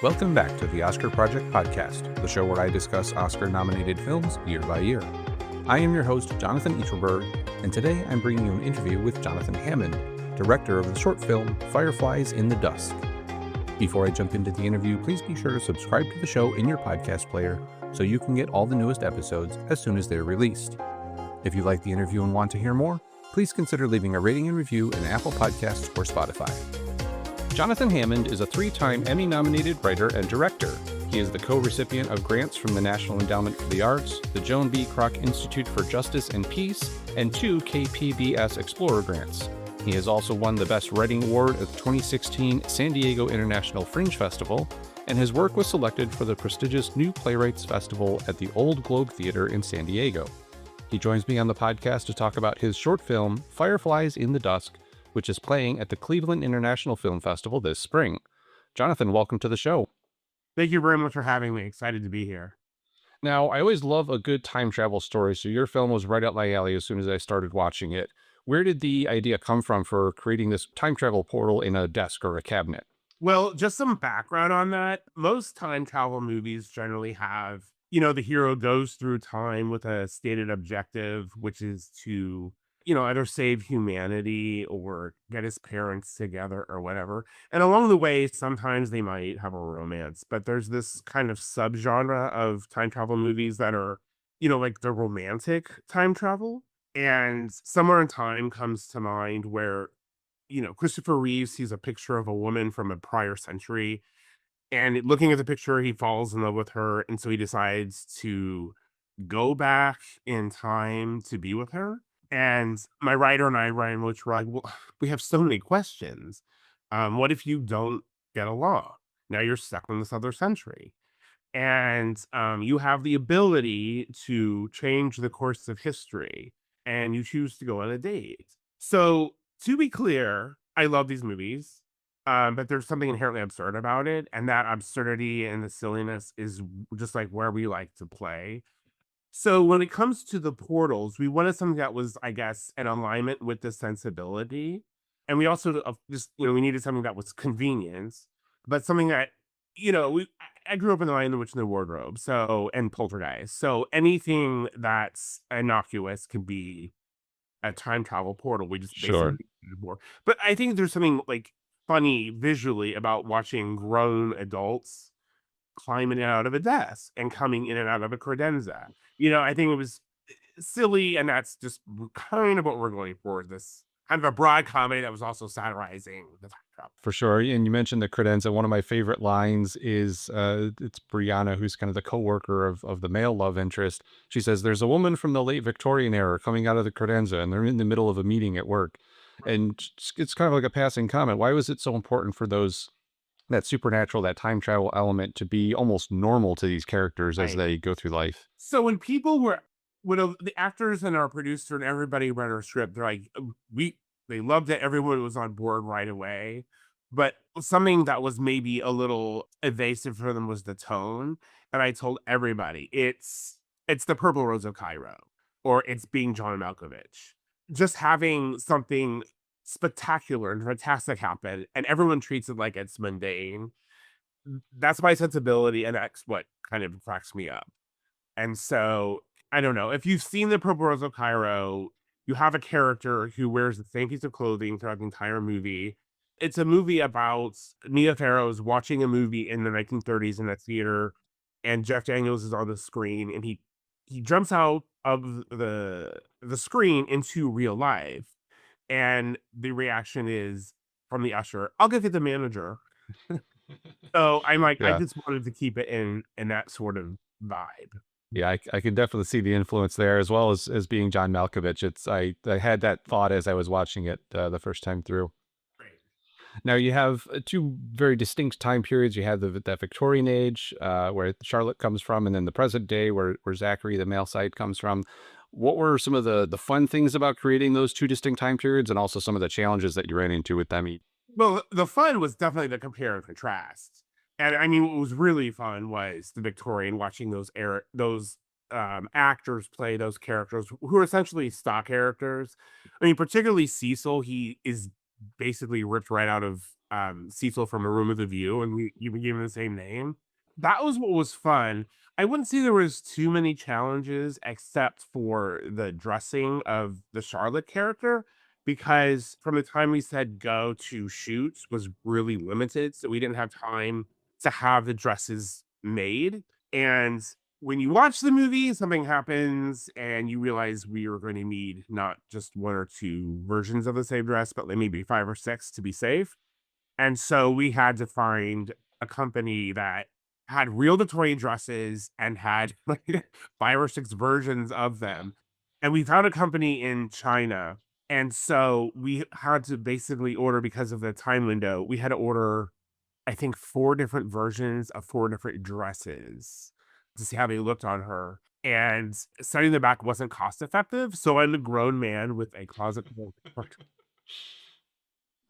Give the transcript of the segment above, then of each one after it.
Welcome back to the Oscar Project Podcast, the show where I discuss Oscar-nominated films year by year. I am your host, Jonathan Eichelberg, and today I'm bringing you an interview with Jonathan Hammond, director of the short film Fireflies in the Dusk. Before I jump into the interview, please be sure to subscribe to the show in your podcast player so you can get all the newest episodes as soon as they're released. If you like the interview and want to hear more, please consider leaving a rating and review in Apple Podcasts or Spotify. Jonathan Hammond is a 3-time Emmy-nominated writer and director. He is the co-recipient of grants from the National Endowment for the Arts, the Joan B. Kroc Institute for Justice and Peace, and 2 KPBS Explorer grants. He has also won the Best Writing Award at the 2016 San Diego International Fringe Festival, and his work was selected for the prestigious New Playwrights Festival at the Old Globe Theater in San Diego. He joins me on the podcast to talk about his short film, Fireflies in the Dusk, which is playing at the Cleveland International Film Festival this spring. Jonathan, welcome to the show. Thank you very much for having me. Excited to be here. Now, I always love a good time travel story, so your film was right up my alley as soon as I started watching it. Where did the idea come from for creating this time travel portal in a desk or a cabinet? Well, just some background on that. Most time travel movies generally have, the hero goes through time with a stated objective, which is to, either save humanity or get his parents together or whatever. And along the way, sometimes they might have a romance, but there's this kind of subgenre of time travel movies that are, like the romantic time travel. And Somewhere in Time comes to mind where, Christopher Reeve sees a picture of a woman from a prior century. And looking at the picture, he falls in love with her. And so he decides to go back in time to be with her. And my writer and I, Ryan Roach, were like, well, we have so many questions. What if you don't get along? Now you're stuck in this other century. And you have the ability to change the course of history and you choose to go on a date. So, to be clear, I love these movies, but there's something inherently absurd about it. And that absurdity and the silliness is just like where we like to play. So, when it comes to the portals, we wanted something that was, I guess, in alignment with the sensibility. And we also we needed something that was convenience, but something that, I grew up in The Lion, the Witch, and the Wardrobe, and Poltergeist. So anything that's innocuous could be a time travel portal. We just Sure. basically needed more. But I think there's something like funny visually about watching grown adults climbing out of a desk and coming in and out of a credenza. I think it was silly, and that's just kind of what we're going for. This kind of a broad comedy that was also satirizing the time travel. For sure. And you mentioned the credenza. One of my favorite lines is it's Brianna, who's kind of the co-worker of the male love interest. She says, there's a woman from the late Victorian era coming out of the credenza, and they're in the middle of a meeting at work. And it's kind of like a passing comment. Why was it so important for that supernatural, that time travel element to be almost normal to these characters as Right. they go through life? So when the actors and our producer and everybody read our script, they're like, they loved it. Everyone was on board right away. But something that was maybe a little evasive for them was the tone. And I told everybody, it's the Purple Rose of Cairo, or it's being John Malkovich. Just having something spectacular and fantastic happen, and everyone treats it like it's mundane. That's my sensibility, and that's what kind of cracks me up. And so, I don't know. If you've seen The Purple Rose of Cairo, you have a character who wears the same piece of clothing throughout the entire movie. It's a movie about Mia Farrow's watching a movie in the 1930s in a theater, and Jeff Daniels is on the screen, and he jumps out of the screen into real life, and the reaction is from the usher, "I'll go get the manager." So I'm like, I Yeah. just wanted to keep it in that sort of vibe. Yeah, I can definitely see the influence there, as well as being John Malkovich. I had that thought as I was watching it the first time through. Right. Now you have two very distinct time periods. You have that Victorian age, where Charlotte comes from, and then the present day, where Zachary, the male side, comes from. What were some of the fun things about creating those two distinct time periods, and also some of the challenges that you ran into with them? Well, the fun was definitely the compare and contrast. And I mean, what was really fun was the Victorian, watching those actors play those characters who are essentially stock characters. I mean, particularly Cecil, he is basically ripped right out of Cecil from A Room with a View, and we even gave him the same name. That was what was fun. I wouldn't say there was too many challenges except for the dressing of the Charlotte character, because from the time we said go to shoot was really limited, so we didn't have time to have the dresses made. And when you watch the movie, something happens and you realize we are going to need not just one or two versions of the same dress, but like maybe five or six to be safe. And so we had to find a company that had real Victorian dresses and had like five or six versions of them. And we found a company in China. And so we had to basically order, because of the time window, we had to order, I think, four different versions of four different dresses to see how they looked on her. And setting them back wasn't cost effective. So I'm a grown man with a closet full of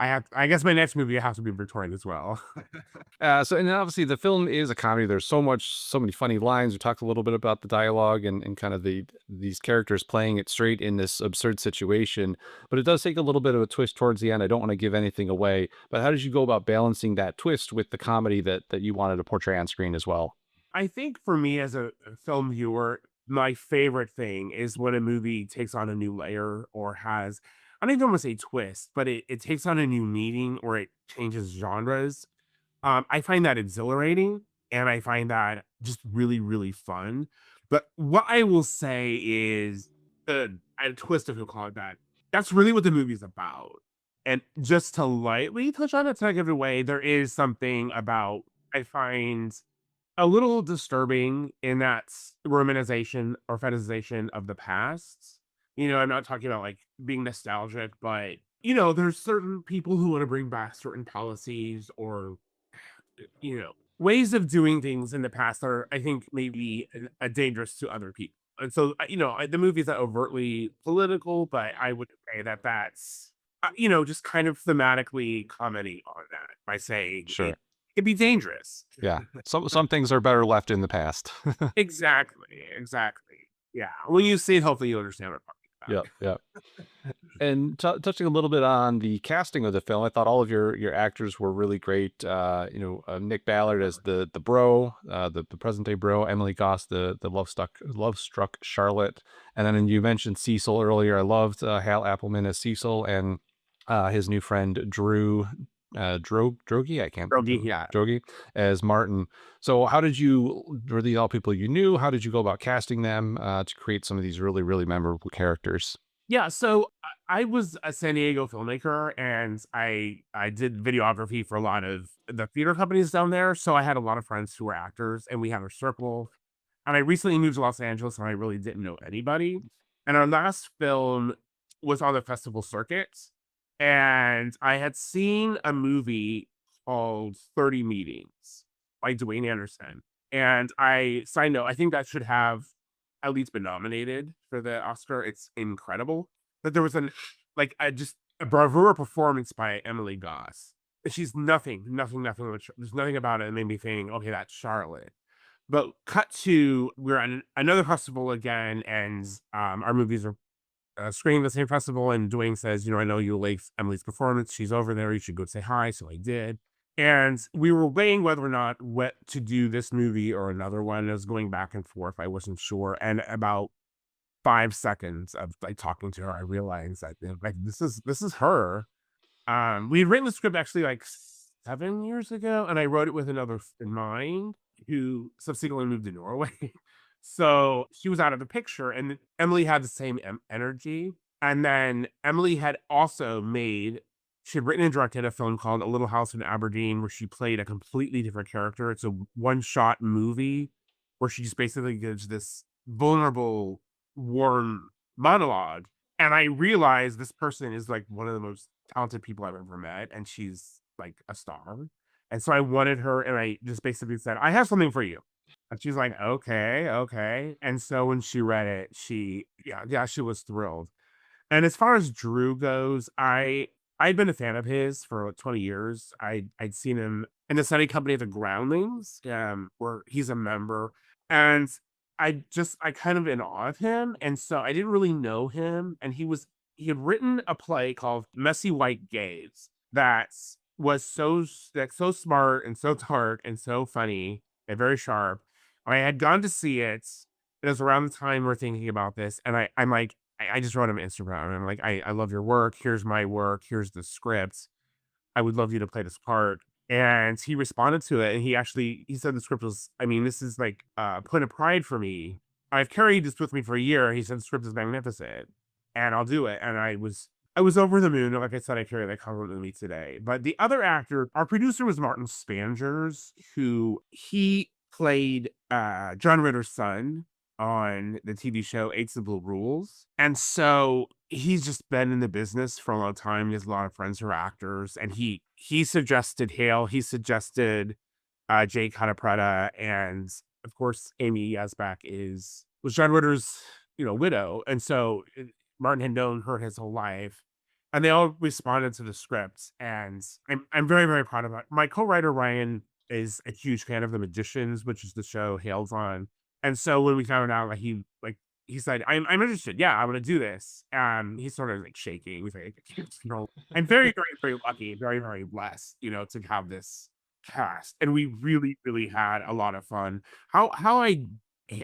I guess my next movie has to be Victorian as well. So, and then obviously the film is a comedy. There's so many funny lines. We talked a little bit about the dialogue and kind of these characters playing it straight in this absurd situation, but it does take a little bit of a twist towards the end. I don't want to give anything away, but how did you go about balancing that twist with the comedy that you wanted to portray on screen as well? I think for me as a film viewer, my favorite thing is when a movie takes on a new layer or has, I don't even want to say twist, but it takes on a new meaning or it changes genres. I find that exhilarating and I find that just really, really fun. But what I will say is a twist, if you'll call it that. That's really what the movie's about. And just to lightly touch on it, to not give it away, there is something about, I find a little disturbing in that romanization or fetishization of the past. I'm not talking about like being nostalgic, but there's certain people who want to bring back certain policies or ways of doing things in the past are, I think, maybe dangerous to other people. And so, the movie is not overtly political, but I would say that that's, just kind of thematically commenting on that by saying Sure. it can be dangerous. Yeah. Some things are better left in the past. Exactly, exactly. Yeah, when you see it, hopefully you understand what I'm talking Yep. about. Yep. And touching a little bit on the casting of the film, I thought all of your actors were really great. Nick Ballard as the bro, the present day bro, Emily Goss, the love struck Charlotte, and then you mentioned Cecil earlier. I loved Hal Appleman as Cecil and his new friend Drew. Drogi, I can't Drogi, yeah. Drogi as Martin. So, how did you? Were these all people you knew? How did you go about casting them to create some of these really, really memorable characters? Yeah, so I was a San Diego filmmaker and I did videography for a lot of the theater companies down there. So I had a lot of friends who were actors and we had a circle. And I recently moved to Los Angeles and I really didn't know anybody. And our last film was on the festival circuit. And I had seen a movie called 30 Meetings by Dwayne Anderson. And side note, I think that should have at least been nominated for the Oscar. It's incredible. But there was just a bravura performance by Emily Goss. She's nothing. There's nothing about it that made me think, okay, that's Charlotte. But cut to, we're at another festival again, and our movies are screening the same festival. And Dwayne says, I know you like Emily's performance. She's over there. You should go say hi. So I did. And we were weighing whether or not what to do, this movie or another one. I was going back and forth. I wasn't sure. And about 5 seconds of like talking to her, I realized that like this is her. We had written the script actually like 7 years ago, and I wrote it with another in mind who subsequently moved to Norway. So she was out of the picture, and Emily had the same energy. And then Emily had also she had written and directed a film called A Little House in Aberdeen, where she played a completely different character. It's a one-shot movie where she just basically gives this vulnerable, warm monologue. And I realized this person is like one of the most talented people I've ever met, and she's like a star. And so I wanted her, and I just basically said, I have something for you. And she's like, okay, okay. And so when she read it, she was thrilled. And as far as Drew goes, I'd been a fan of his for like 20 years. I'd seen him in the study company The Groundlings, where he's a member. And I kind of in awe of him. And so I didn't really know him. And he had written a play called Messy White Gaze. that was so smart and so dark and so funny and very sharp. I had gone to see it. It was around the time we're thinking about this, and I'm like, I just wrote him Instagram. And I'm like, I love your work. Here's my work. Here's the script. I would love you to play this part. And he responded to it, and he said the script was, I mean, this is like a point of pride for me. I've carried this with me for a year. He said the script is magnificent, and I'll do it. And I was over the moon. Like I said, I carry that compliment with me today. But the other actor, our producer was Martin Spangers, who he played John Ritter's son on the TV show Eight Simple Rules. And so he's just been in the business for a long time. He has a lot of friends who are actors, and he suggested Hale, he suggested Jake Catapretta, and of course Amy Yasbach was John Ritter's, widow. And so Martin had known her his whole life. And they all responded to the script, and I'm very, very proud of it. My co-writer Ryan is a huge fan of The Magicians, which is the show Hale's on. And so when we found out that he said, I'm interested. Yeah, I'm gonna do this. He's sort of like shaking. He's like, I'm very, very, very lucky, very, very blessed, to have this cast. And we really, really had a lot of fun. How I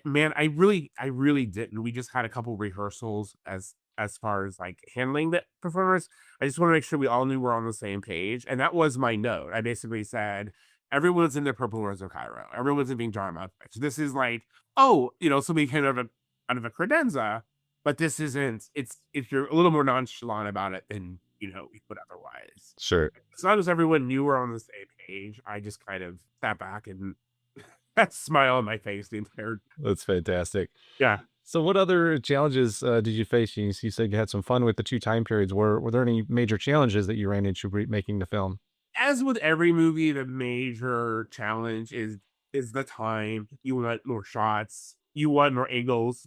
Man, I really didn't. We just had a couple rehearsals as far as like handling the performers. I just want to make sure we all knew we're on the same page. And that was my note. I basically said, everyone's in the Purple Rose of Cairo. Everyone's in being drama. This is like, oh, somebody came out of a credenza, but this isn't, if you're a little more nonchalant about it than, we would otherwise. Sure. As long as everyone knew we're on the same page, I just kind of sat back and that smile on my face the entire. That's fantastic. Yeah. So what other challenges did you face? You said you had some fun with the two time periods. Were there any major challenges that you ran into making the film? As with every movie, the major challenge is the time. You want more shots. You want more angles.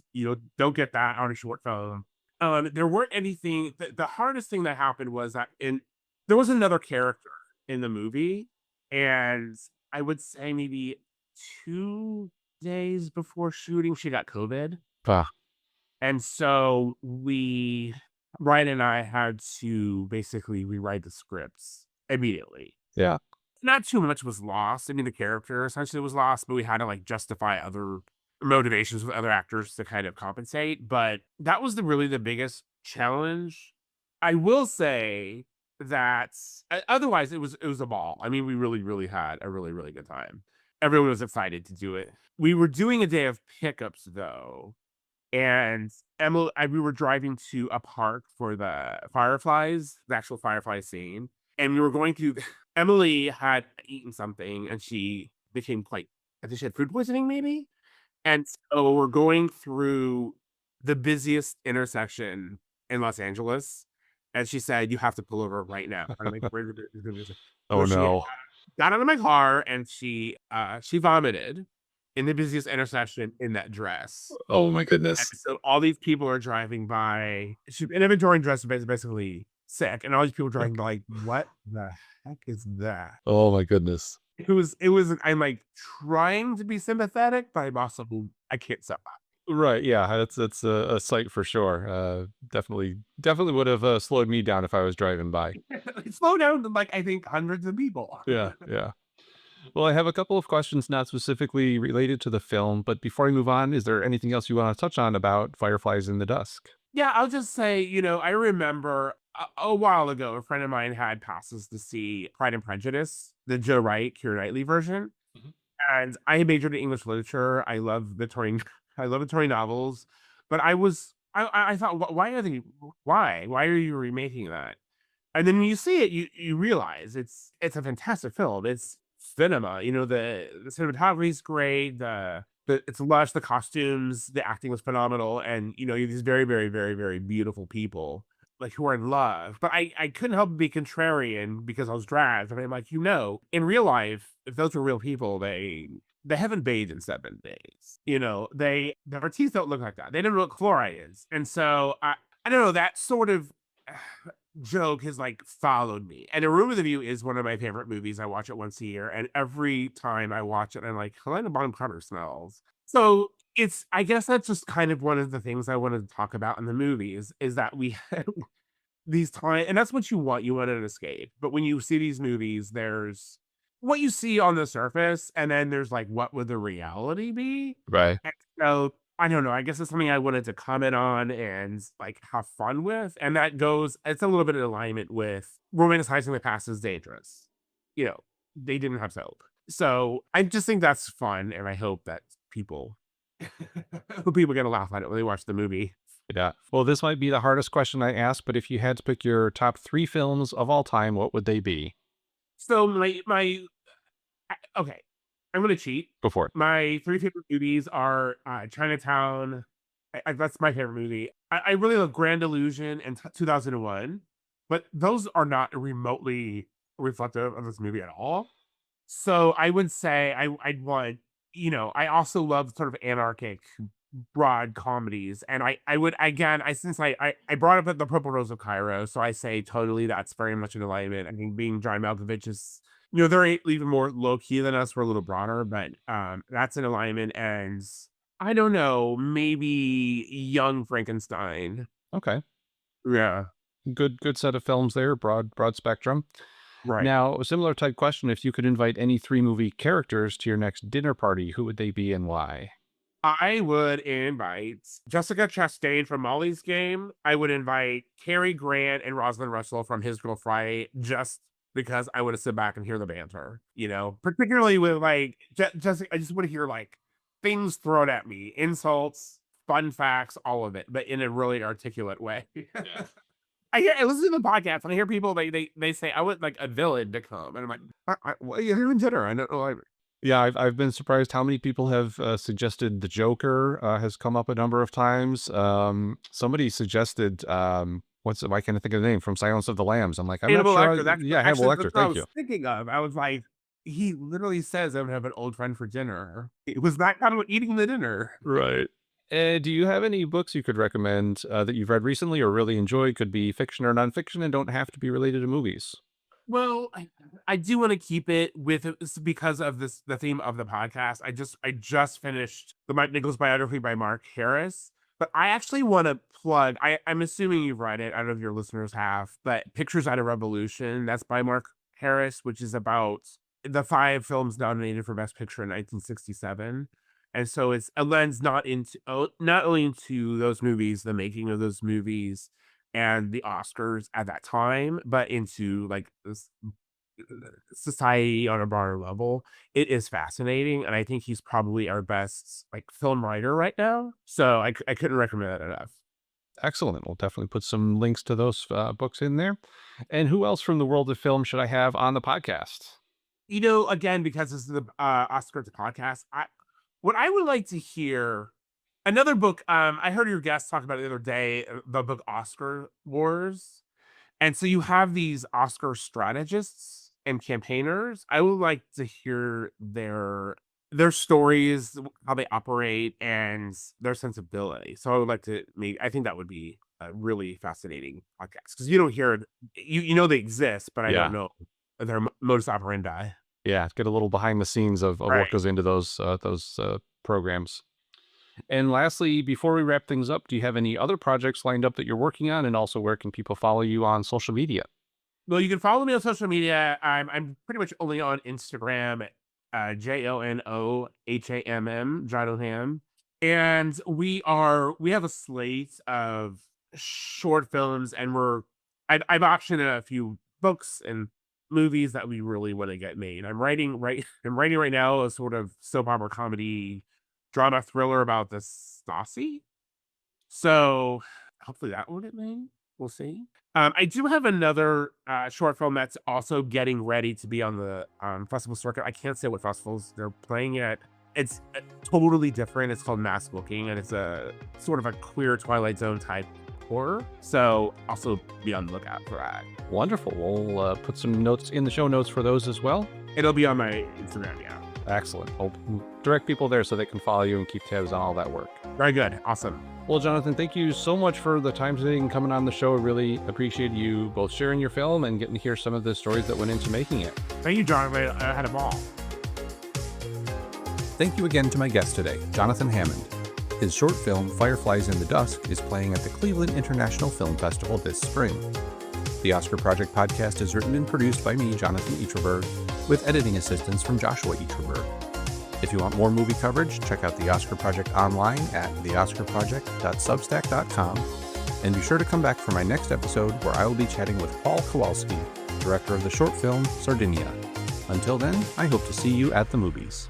Don't get that on a short film. There weren't anything. The hardest thing that happened was that there was another character in the movie, and I would say maybe 2 days before shooting, she got COVID. Ah, And so Ryan and I had to basically rewrite the scripts immediately. yeah, Not too much was lost. I mean, the character essentially was lost, but we had to like justify other motivations with other actors to kind of compensate. But that was really the biggest challenge. I will say that otherwise it was a ball. I mean, we really, really had a really, really good time. Everyone was excited to do it. We were doing a day of pickups though, and we were driving to a park for the Fireflies, the actual Firefly scene. And we were going through, Emily had eaten something and she became quite, I think she had food poisoning maybe. And so we're going through the busiest intersection in Los Angeles. And she said, you have to pull over right now. And I'm like, oh so she no. got out of my car and she vomited in the busiest intersection in that dress. Oh my And goodness. so all these people are driving by. An Victorian dress is basically sick, and all these people driving by like, what the heck is that? Oh my goodness. It was. I'm like trying to be sympathetic, but I'm also, I can't stop. Right, yeah, that's a sight for sure. Definitely would have slowed me down if I was driving by. Slow down to like I think hundreds of people. Yeah, yeah. Well, I have a couple of questions not specifically related to the film, but before I move on, is there anything else you want to touch on about Fireflies in the Dusk? Yeah, I'll just say, I remember a while ago, a friend of mine had passes to see Pride and Prejudice, the Joe Wright, Keira Knightley version. Mhm. And I majored in English literature. I love Victorian, I love Victorian novels. But I thought, why are you remaking that? And then when you see it, you realize it's a fantastic film. It's cinema. The cinematography is great. It's lush. The costumes, the acting was phenomenal, and you have these very, very, very, very beautiful people like who are in love. But I couldn't help but be contrarian because I was dragged. And I'm like, in real life, if those were real people, they haven't bathed in 7 days. Their teeth don't look like that. They don't know what fluoride is. And so I don't know, that sort of joke has like followed me. And A Room with a View is one of my favorite movies. I watch it once a year, and every time I watch it, I'm like, Helena Bonham Carter smells. So I guess that's just kind of one of the things I wanted to talk about in the movie is that these time, and that's what you want. You want an escape. But when you see these movies, there's what you see on the surface, and then there's like, what would the reality be? Right. And so I don't know. I guess it's something I wanted to comment on and like have fun with. And that goes, it's a little bit in alignment with romanticizing the past is dangerous. You know, they didn't have soap. So I just think that's fun. And I hope that people, people get a laugh at it when they watch the movie. Yeah. Well, this might be the hardest question I asked, but if you had to pick your top 3 films of all time, what would they be? So okay, I'm gonna cheat. Go for it. My 3 favorite movies are Chinatown. That's my favorite movie. I really love Grand Illusion and 2001, but those are not remotely reflective of this movie at all. So I would say I'd want, I also love sort of anarchic broad comedies. And I would, again, since I brought up the Purple Rose of Cairo, so I say totally that's very much in alignment. I think being John Malkovich is, they're even more low key than us. We're a little broader, but that's in alignment. And I don't know, maybe Young Frankenstein. Okay. Yeah. Good set of films there, broad spectrum. Right. Now, a similar type question, if you could invite any 3 movie characters to your next dinner party, who would they be and why? I would invite Jessica Chastain from Molly's Game. I would invite Cary Grant and Rosalind Russell from His Girl Friday, just because I want to sit back and hear the banter, particularly with like Jessica. I just want to hear like things thrown at me, insults, fun facts, all of it, but in a really articulate way. Yeah. I listen to the podcast and I hear people, they say, I would like a villain to come. And I'm like, what are you doing dinner? I don't know. Yeah, I've been surprised how many people have suggested the Joker has come up a number of times. Somebody suggested why can't I think of the name from Silence of the Lambs? I'm like, I'm not Hannibal sure. Lecter. Yeah, Hannibal Actually, Lecter. that's what I Thank was you. thinking of. I was like, he literally says, I would have an old friend for dinner. It was that kind of eating the dinner. Right. Do you have any books you could recommend that you've read recently or really enjoyed? Could be fiction or nonfiction and don't have to be related to movies. Well, I do want to keep it with because of the theme of the podcast. I just finished the Mike Nichols biography by Mark Harris, but I actually want to plug. I'm assuming you've read it. I don't know if your listeners have, but Pictures Out of Revolution. That's by Mark Harris, which is about the 5 films nominated for Best Picture in 1967. And so it's a lens not only into those movies, the making of those movies, and the Oscars at that time, but into like this society on a broader level. It is fascinating, and I think he's probably our best like film writer right now. So I couldn't recommend it enough. Excellent. We'll definitely put some links to those books in there. And who else from the world of film should I have on the podcast? Again, because this is the Oscars podcast, what I would like to hear. Another book, I heard your guest talk about it the other day, the book Oscar Wars. And so you have these Oscar strategists and campaigners. I would like to hear their stories, how they operate, and their sensibility. So I would like to I think that would be a really fascinating podcast because you don't hear it. You know they exist, but I don't know their modus operandi. Yeah, get a little behind the scenes of Right. what goes into those programs. And lastly, before we wrap things up, do you have any other projects lined up that you're working on? And also, where can people follow you on social media? Well, you can follow me on social media. I'm pretty much only on Instagram at JONOHAMM, Jonathan Hammond. And we have a slate of short films, and I've optioned a few books and movies that we really want to get made. I'm writing right now a sort of soap opera comedy drama thriller about the Stasi. So hopefully that will get made. We'll see. I do have another short film that's also getting ready to be on the festival circuit. I can't say what festivals they're playing at. It's totally different. It's called Mass Booking, and it's a sort of a queer Twilight Zone type horror. So also be on the lookout for that. Wonderful. We'll put some notes in the show notes for those as well. It'll be on my Instagram, yeah. Excellent. I'll direct people there so they can follow you and keep tabs on all that work. Very good. Awesome. Well, Jonathan, thank you so much for the time today and coming on the show. I really appreciate you both sharing your film and getting to hear some of the stories that went into making it. Thank you, Jonathan. I had a ball. Thank you again to my guest today, Jonathan Hammond. His short film, Fireflies in the Dusk, is playing at the Cleveland International Film Festival this spring. The Oscar Project podcast is written and produced by me, Jonathan Eacherberg, with editing assistance from Joshua Eacherberg. If you want more movie coverage, check out the Oscar Project online at theoscarproject.substack.com, and be sure to come back for my next episode where I will be chatting with Paul Kowalski, director of the short film Sardinia. Until then, I hope to see you at the movies.